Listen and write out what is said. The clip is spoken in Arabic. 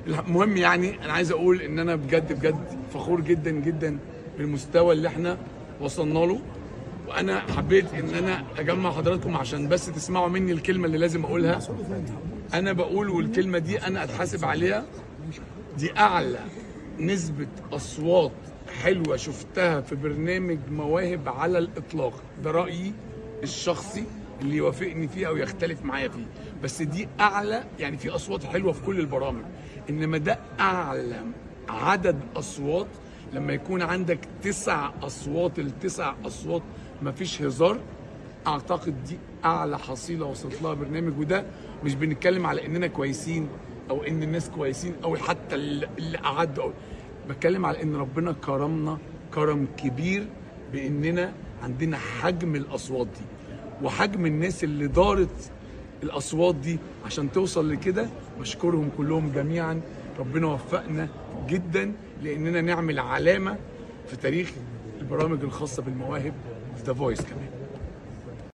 المهم يعني انا عايز اقول ان انا بجد فخور جدا جدا بالمستوى اللي احنا وصلنا له. وانا حبيت ان انا اجمع حضراتكم عشان بس تسمعوا مني الكلمه اللي لازم اقولها. انا بقول والكلمه دي انا اتحاسب عليها، دي اعلى نسبه اصوات حلوه شفتها في برنامج مواهب على الاطلاق. ده رايي الشخصي اللي يوافقني فيه او يختلف معايا فيه، بس دي اعلى. يعني في اصوات حلوه في كل البرامج، انما ده اعلى عدد اصوات. لما يكون عندك 9 اصوات، التسع اصوات مفيش هزار. اعتقد دي اعلى حصيله وصلت لها برنامج. وده مش بنتكلم على اننا كويسين او ان الناس كويسين او حتى اللي قعدوا، أو بتكلم على ان ربنا كرمنا كرم كبير باننا عندنا حجم الاصوات دي وحجم الناس اللي دارت الاصوات دي عشان توصل لكده. بشكرهم كلهم جميعا. ربنا وفقنا جدا لاننا نعمل علامه في تاريخ البرامج الخاصه بالمواهب في ذا فويس كمان.